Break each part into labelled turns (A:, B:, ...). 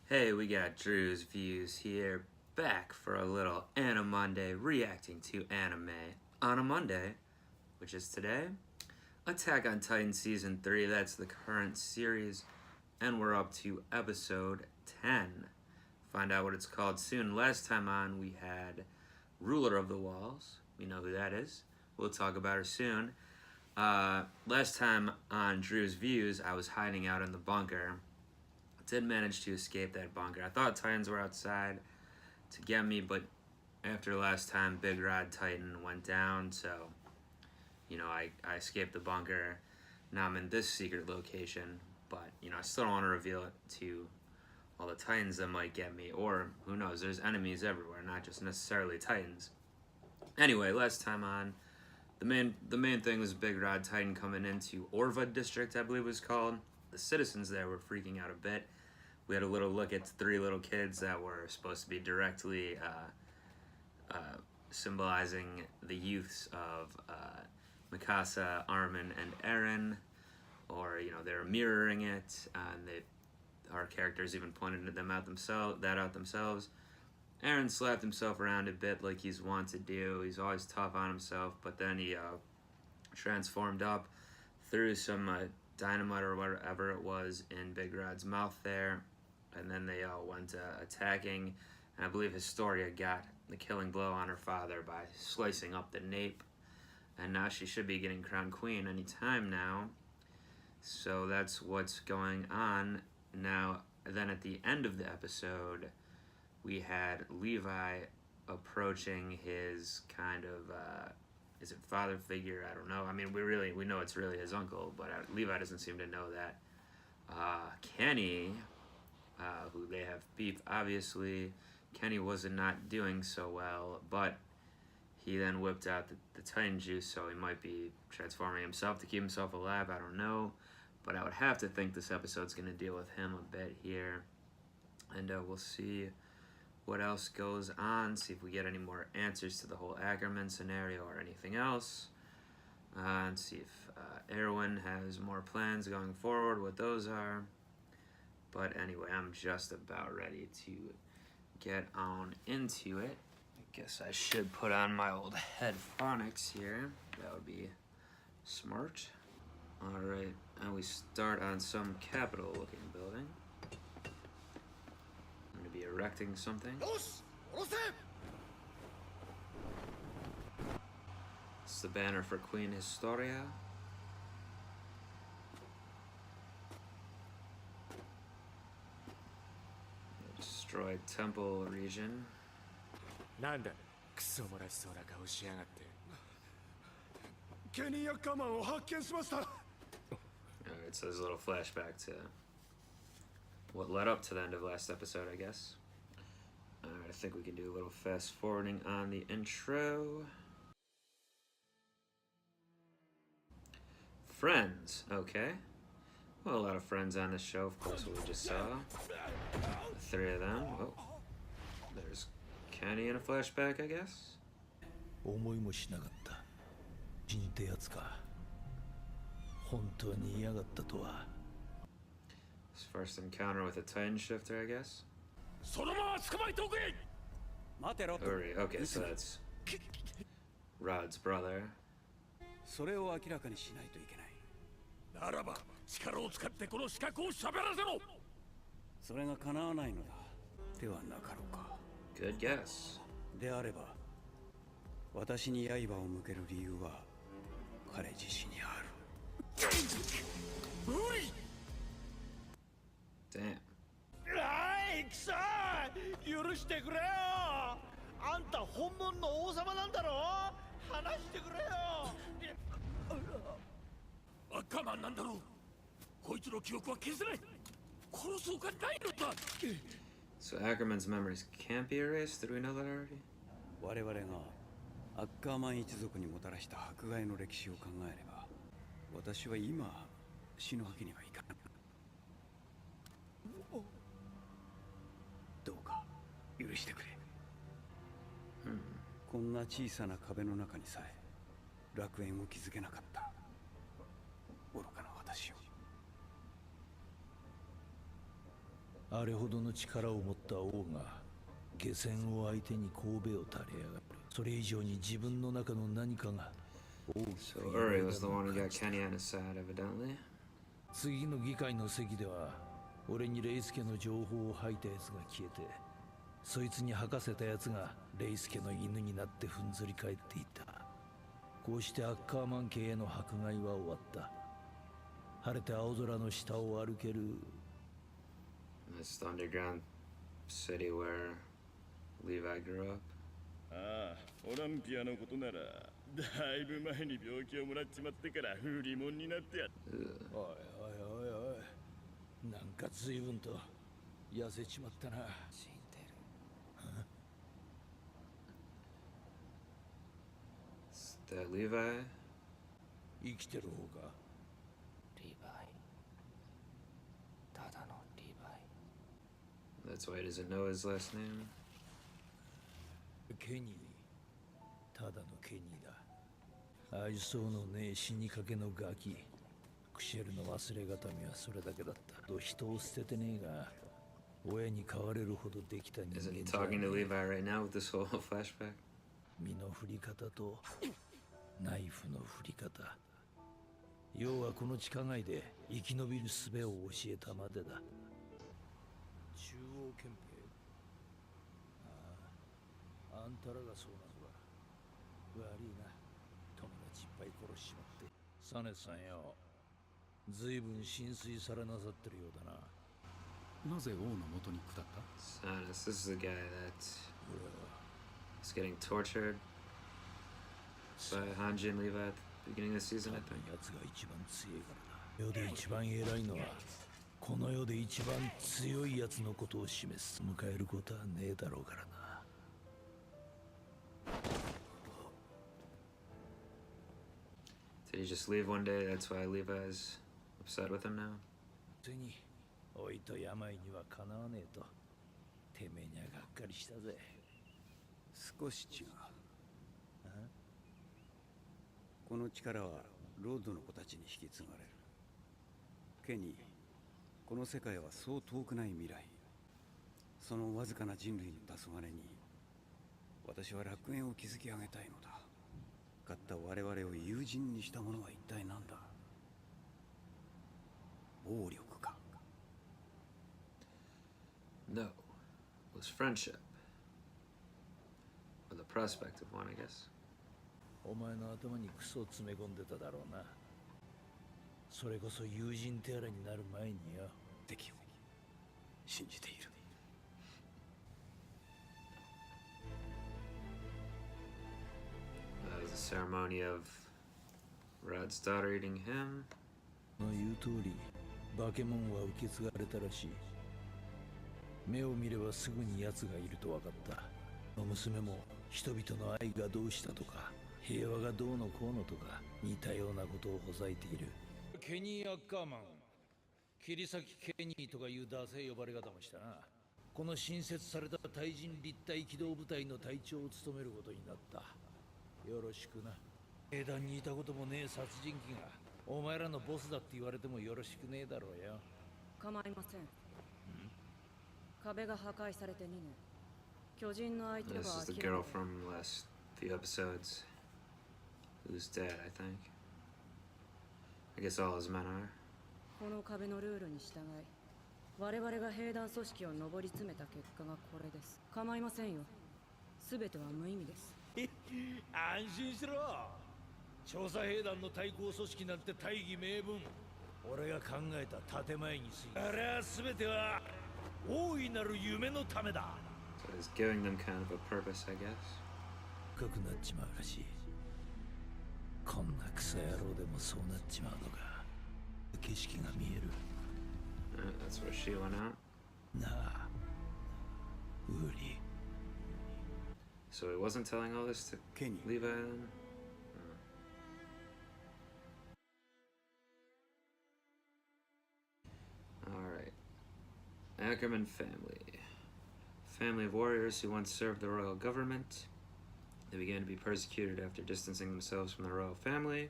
A: Hey, we got Drewz Viewz here, back for a little Anime Monday, reacting to anime on a Monday, which is today. Attack on Titan Season 3, that's the current series, and we're up to episode 10. Find out what it's called soon. Last time on, we had Ruler of the Walls. We know who that is. We'll talk about her soon. Last time on Drewz Viewz, I was hiding out in the bunker. Did manage to escape that bunker. I thought Titans were outside to get me, but after last time, Big Rod Titan went down, so, you know, I escaped the bunker. Now I'm in this secret location, but, you know, I still don't want to reveal it to all the Titans that might get me, or, who knows, there's enemies everywhere, not just necessarily Titans. Anyway, last time on, the main thing was Big Rod Titan coming into Orva District, I believe it was called. The citizens there were freaking out a bit. We had a little look at three little kids that were supposed to be directly symbolizing the youths of Mikasa, Armin, and Eren, or, you know, they were mirroring it, and our characters even pointed them out themselves. Eren slapped himself around a bit like he's wont to do. He's always tough on himself, but then he transformed up, threw some dynamite or whatever it was in Big Rod's mouth there, and then they all went attacking, and I believe Historia got the killing blow on her father by slicing up the nape, and now she should be getting crowned queen any time now. So that's what's going on now. Then at the end of the episode, we had Levi approaching his kind of is it father figure? I don't know. I mean, we know it's really his uncle, but Levi doesn't seem to know that. Kenny, who they have beef, obviously. Kenny wasn't not doing so well, but he then whipped out the Titan juice, so he might be transforming himself to keep himself alive. I don't know, but I would have to think this episode's going to deal with him a bit here, and we'll see what else goes on, see if we get any more answers to the whole Ackerman scenario or anything else, and see if Erwin has more plans going forward, what those are. But anyway, I'm just about ready to get on into it. I guess I should put on my old headphonics here. That would be smart. Alright, and we start on some capital looking building. I'm going to be erecting something. It's the banner for Queen Historia. Destroyed temple region.
B: Alright,
A: so there's a little flashback to what led up to the end of last episode, I guess. Alright, I think we can do a little fast forwarding on the intro. Friends, okay. Well, a lot of friends on this show, of course, what we just saw. The three of them. Oh, there's Kenny in a flashback, I guess. His first encounter with a Titan shifter, I guess. Okay, so that's Rod's brother. Good guess. Damn. So Ackerman's memories can't be erased? Did we know that already?
C: あれほどの力を持った王が下船を相手に神戸を垂れやがる。それ以上に自分の中の何かが大きく
A: Uri was the one who got Kenny on his side, evidently.
C: 次の議会の席では俺にレイスケの情報を吐いたやつが消えて、そいつに吐かせたやつがレイスケの犬になってふんぞり返っていた。こうしてアッカーマン家への迫害は終わった。晴れて青空の下を歩ける。
A: This the underground city where Levi grew up.
D: ああ、オランピアのことならだいぶ前に病気をもらっちまってから売り物になってやっ。
C: おいおいおいおい、なんか随分と痩せちまったな。死んでる。
A: Is that Levi?
C: 生きてる方か。
B: リヴァイ。ただのリヴァイ。
A: That's why he doesn't know his last name.
C: ケニー、ただのケニーだ。愛想のねえ死にかけのガキ。クシェルの忘れがたみはそれだけだった。人を捨ててねえが、親に飼われるほどできた人間
A: Isn't he
C: じゃね
A: talking to
C: え。
A: Levi right now with this whole flashback?
C: 身の振り方とナイフの振り方。要はこの地下街で生き延びる術を教えたまでだ。中央憲兵。ああ、あんたらがそうなのか。悪いな。友達いっぱい殺しちまって。サネさんよ。随分浸水されなさってるようだな。
E: なぜ王の元に下った？
A: Sanus, this is the guy that is getting tortured by Hanji and Levi at the beginning of the season, I think.
C: やつが一番強いからだ。世で一番偉いのはこの世で一番強いやつのことを示す。迎えることはねえだろうからな。
A: Did he just leave one day? That's why Levi's upset with him now?
C: ついに老いと病にはかなわねえとてめえにはがっかりしたぜ。
F: 少し違う。この力はロードの子たちに引き継がれる。ケニー、この世界はそう遠くない未来。そのわずかな人類の黄昏に私は楽園を築き上げたいのだ。勝った我々を友人にしたものは一体何だ？暴力か？
A: No. It was friendship. Or the prospect of one, I guess.
C: お前の頭にクソを詰め込んでただろうな。それこそ友人手洗いになる前によ。
F: 敵を信じている。
A: That was a ceremony of Rod's daughter eating him.
C: の言う通り、化け物は受け継がれたらしい。目を見ればすぐに奴がいると分かった。娘も人々の愛がどうしたとか、平和がどうのこうのとか、似たようなことをほざいている。ケニー・アッカーマン、切り裂きケニーとかいうダセ呼ばれ方もしたな。この新設された対人立体機動部隊の隊長を務めることになった。よろしくな。兵団にいたこともねえ殺人鬼がお前らのボスだって言われてもよろしくねえだろうよ。
G: 構いません。壁が破壊されて2年。巨人の相手は
A: This is the girl from last few episodes. Who's dead, I think. I guess all his men are.
G: この壁のルールに従い、我々が兵団組織を上り詰めた結果がこれです。構いませんよ。すべては無意味です。
C: 安心しろ。調査兵団の対抗組織なんて大義名分。俺が考えた建前に過ぎ。あれは全ては大いなる夢のためだ。
A: So he's giving them kind of a purpose, I guess.
C: 深くなっちまうらしい。こんなクソ野郎でもそうなっちまうのか。景色が見える。
A: That's where she went out.
C: なあ、ウーリ。
A: So he wasn't telling all this to
F: Kenny.
A: Levi then? Alright. Ackerman family. Family of warriors who once served the royal government. They began to be persecuted after distancing themselves from the royal family.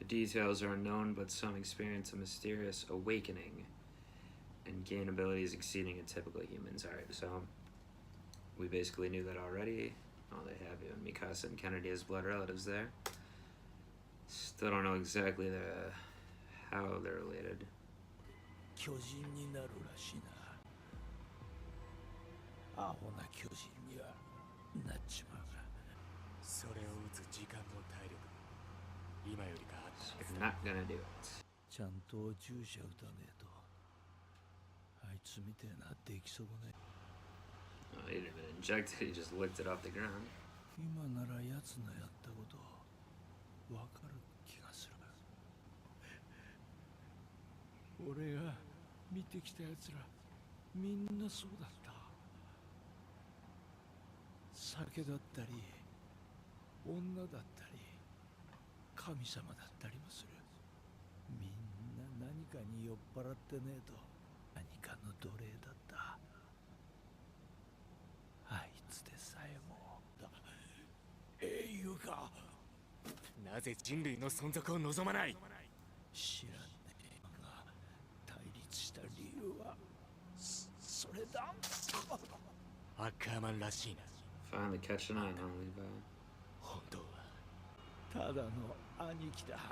A: The details are unknown, but some experience a mysterious awakening and gain abilities exceeding a typical human's. Alright, so we basically knew that already. Oh, they have you. Mikasa and Kennedy as blood relatives there. Still don't know exactly how they're related.
C: 巨人になるらしいな。アホな巨人にはなっちまうが。
H: それを打つ時間も体力も今よりかあったはず
A: They're
H: だ。
A: not gonna do it.
C: ちゃんと注射打たねえと。あいつみてえな出来損ない。
A: Oh, he didn't even inject it, he just licked it off the ground.
C: 今なら奴のやったことわかる気がする。俺が見てきた奴らみんなそうだった。酒だったり女だったり神様だったりもする。みんな何かに酔っ払ってねえと何かの奴隷だった。あいつでさえもだ。英雄か。
H: なぜ人類の存続を望まない？
C: 知らんねえが対立した理由はそれだ。
H: アッカーマンらしいな。
A: Finally catching on, huh, Levi?
H: 本当は
C: ただの兄貴だ。な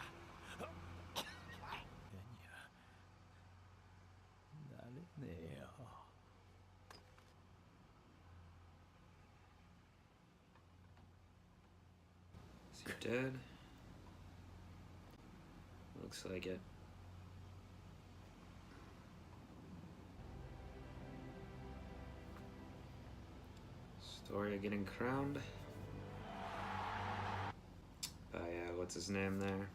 C: れねえよ。
A: Is he dead? Looks like it. Historia getting crowned. By, what's his name there?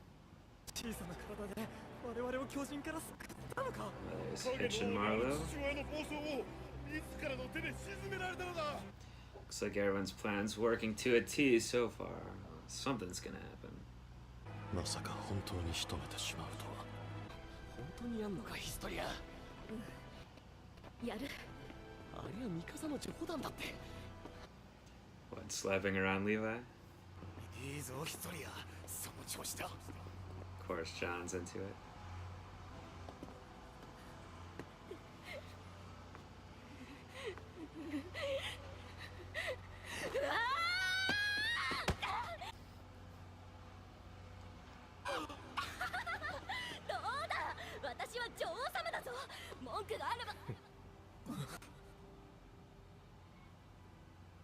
H: 小さな体で我々を巨人から救ったのか。
A: There's Hitch and Marlowe.
D: 父親の暴走を自らの手で沈められたのだ。
A: Looks like everyone's plan's working to a T so far. Something's gonna happen.
H: まさか本当に仕留めてしまうとは。本当にやんのかヒストリア。
G: やる。
H: あれはミカサの情報団だって。
A: What, slapping around Levi?
H: いいぞヒストリア、その調子だ。
A: Of course, John's into it.
G: どうだ、私は女王様だぞ。文句があれば。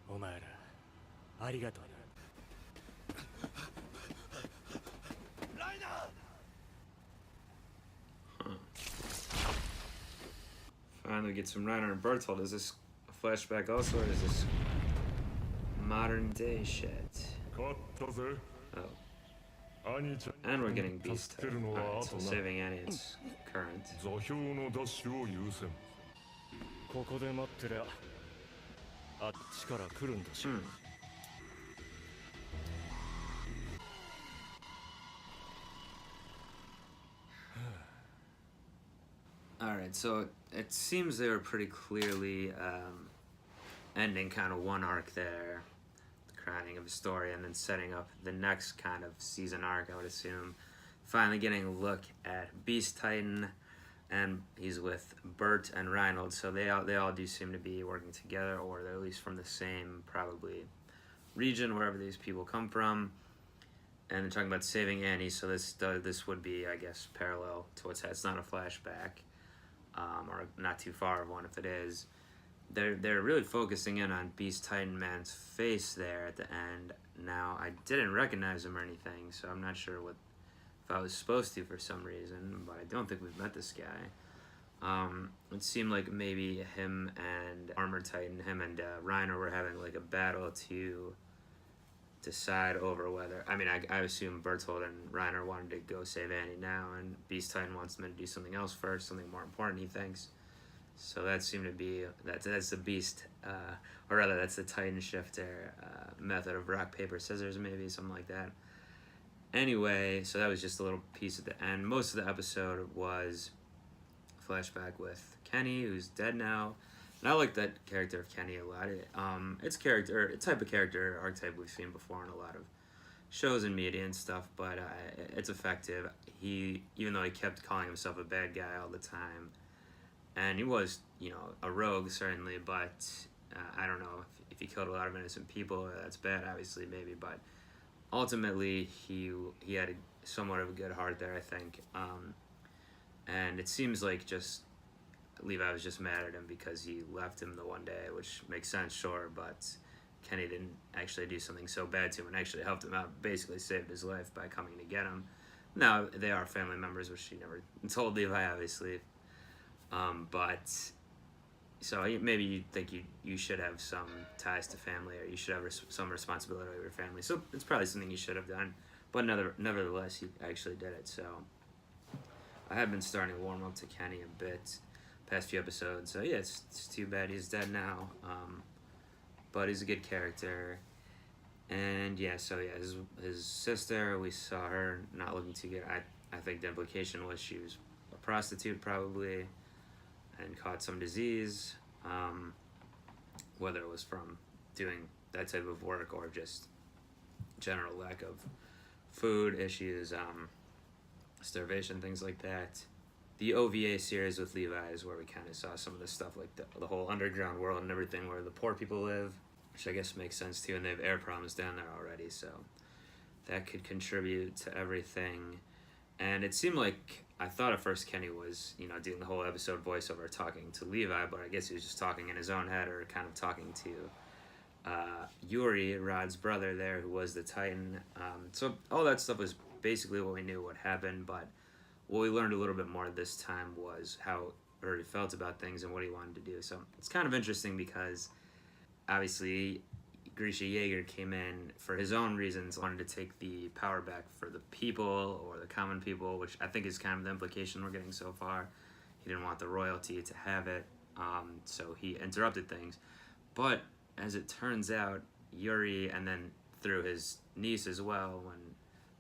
H: お前らありがとうな。
A: Finally get some Reiner and Berthold. Is this a flashback also, or is this modern day shit?
D: 勝ったぜ。
A: Oh.
D: 兄ちゃん
A: And we're getting Beast
D: 助け
A: type.
D: るのは
A: Alright,
D: 後
A: so
D: な。
A: saving Annie is current.
D: 座標のダッシュを優先。
H: ここで待ってりゃあっちから来るんだし。
A: Hmm. Alright, so it seems they were pretty clearly ending kind of one arc there, the crowning of Historia, and then setting up the next kind of season arc, I would assume. Finally getting a look at Beast Titan, and he's with Bert and Reinhold, so they all do seem to be working together, or they're at least from the same, probably, region, wherever these people come from. And they're talking about saving Annie, so this would be, I guess, parallel to what's happening. It's not a flashback. Or not too far of one if it is. They're really focusing in on Beast Titan Man's face there at the end. Now, I didn't recognize him or anything, so I'm not sure if I was supposed to for some reason, but I don't think we've met this guy. It seemed like maybe him and Armor Titan, him and Reiner were having like a battle to decide over whether, I mean, I assume Berthold and Reiner wanted to go save Annie now, and Beast Titan wants them to do something else first, something more important, he thinks. So that seemed to be, that's the Beast, or rather, that's the Titan Shifter method of rock, paper, scissors, maybe, something like that. Anyway, so that was just a little piece at the end. Most of the episode was flashback with Kenny, who's dead now. And I like that character of Kenny a lot. It's a type of character archetype we've seen before in a lot of shows and media and stuff, but it's effective. Even though he kept calling himself a bad guy all the time, and he was, a rogue certainly, but I don't know if he killed a lot of innocent people. That's bad, obviously, maybe, but ultimately he had somewhat of a good heart there, I think. And it seems like just Levi was just mad at him because he left him the one day, which makes sense, sure, but Kenny didn't actually do something so bad to him and actually helped him out, basically saved his life by coming to get him. Now, they are family members, which he never told Levi, obviously. But, so maybe you think you should have some ties to family, or you should have some responsibility over your family. So it's probably something you should have done. But nevertheless, he actually did it. So I have been starting to warm up to Kenny a bit past few episodes. So yeah, it's too bad he's dead now. But he's a good character. And yeah, so yeah, his sister, we saw her not looking too good. I think the implication was she was a prostitute probably and caught some disease, whether it was from doing that type of work or just general lack of food issues, starvation, things like that. The OVA series with Levi is where we kind of saw some of this stuff, like the whole underground world and everything where the poor people live, which I guess makes sense too, and they have air problems down there already, so that could contribute to everything. And it seemed like, I thought at first Kenny was, doing the whole episode voiceover talking to Levi, but I guess he was just talking in his own head, or kind of talking to Yuri, Rod's brother there, who was the Titan. So all that stuff was basically what we knew what happened, but what we learned a little bit more this time was how he felt about things and what he wanted to do. So it's kind of interesting because obviously Grisha Yeager came in for his own reasons, wanted to take the power back for the people, or the common people, which I think is kind of the implication we're getting so far. He didn't want the royalty to have it, so he interrupted things. But as it turns out, Yuri, and then through his niece as well, when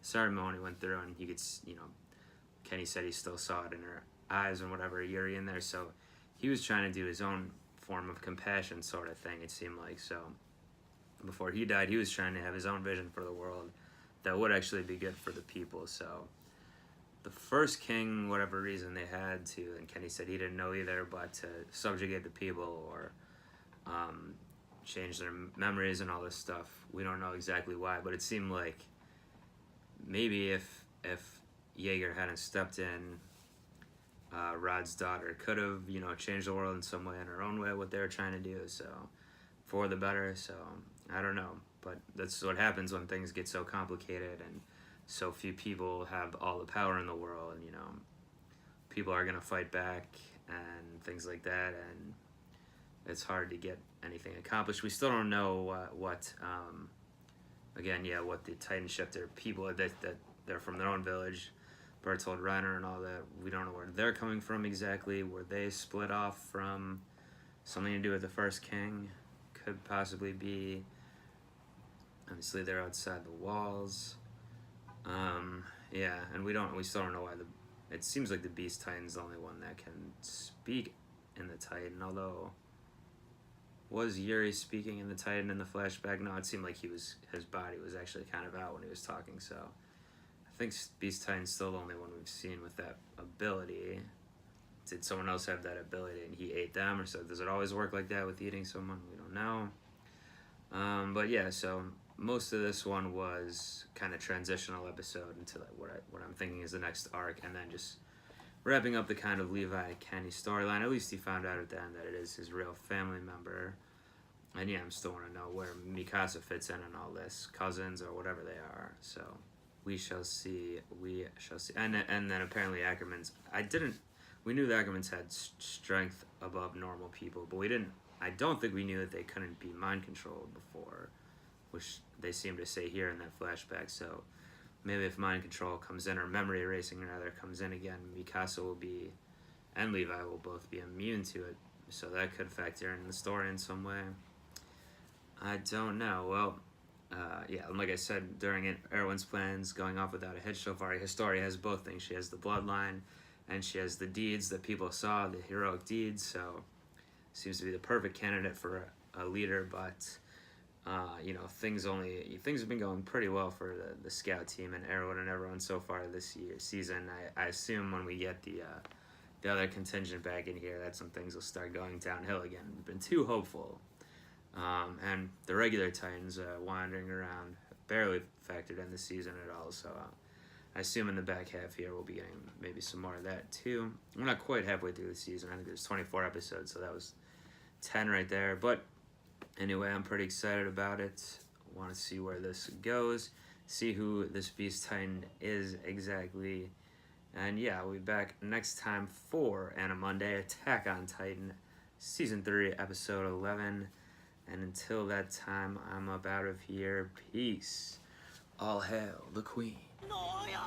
A: the ceremony went through, and he could, Kenny said he still saw it in her eyes and whatever, Yuri in there, so he was trying to do his own form of compassion sort of thing, it seemed like. So before he died, he was trying to have his own vision for the world that would actually be good for the people. So the first king, whatever reason they had to, and Kenny said he didn't know either, but to subjugate the people or change their memories and all this stuff. We don't know exactly why, but it seemed like maybe if Yeager hadn't stepped in, Rod's daughter could have, changed the world in some way, in her own way, what they were trying to do, so for the better. So I don't know, but that's what happens when things get so complicated and so few people have all the power in the world, and people are gonna fight back and things like that, and it's hard to get anything accomplished. We still don't know what the Titan Shifter people that they're from their own village, Berthold, Reiner, and all that. We don't know where they're coming from exactly. Were they split off from something to do with the first king? Could possibly be. Obviously, they're outside the walls. And we still don't know why it seems like the Beast Titan's the only one that can speak in the Titan, although was Yuri speaking in the Titan in the flashback? No, it seemed like his body was actually kind of out when he was talking, so I think Beast Titan's still the only one we've seen with that ability. Did someone else have that ability and he ate them, or so does it always work like that with eating someone? We don't know. But yeah, so most of this one was kind of transitional episode into what I'm thinking is the next arc, and then just wrapping up the kind of Levi Kenny storyline. At least he found out at the end that it is his real family member. And yeah, I'm still want to know where Mikasa fits in all this, cousins or whatever they are. So we shall see. And then apparently Ackerman's. We knew the Ackermans had strength above normal people, but I don't think we knew that they couldn't be mind controlled before, which they seem to say here in that flashback. So maybe if mind control comes in, or memory erasing rather comes in again, Mikasa and Levi will both be immune to it. So that could factor in the story in some way. I don't know. Well, like I said, during Erwin's plans going off without a hitch so far, Historia has both things. She has the bloodline, and she has the deeds that people saw, the heroic deeds, so seems to be the perfect candidate for a leader, but things have been going pretty well for the scout team and Erwin and everyone so far this season. I assume when we get the the other contingent back in here, that's when things will start going downhill again. We've been too hopeful. And the regular Titans wandering around, barely factored in this season at all, so I assume in the back half here we'll be getting maybe some more of that too. We're not quite halfway through the season. I think there's 24 episodes, so that was 10 right there. But anyway, I'm pretty excited about it. Want to see where this goes, see who this Beast Titan is exactly. And yeah, we'll be back next time for Anime Monday, Attack on Titan, Season 3, Episode 11. And until that time, I'm up out of here. Peace. All hail the Queen.
I: Historia!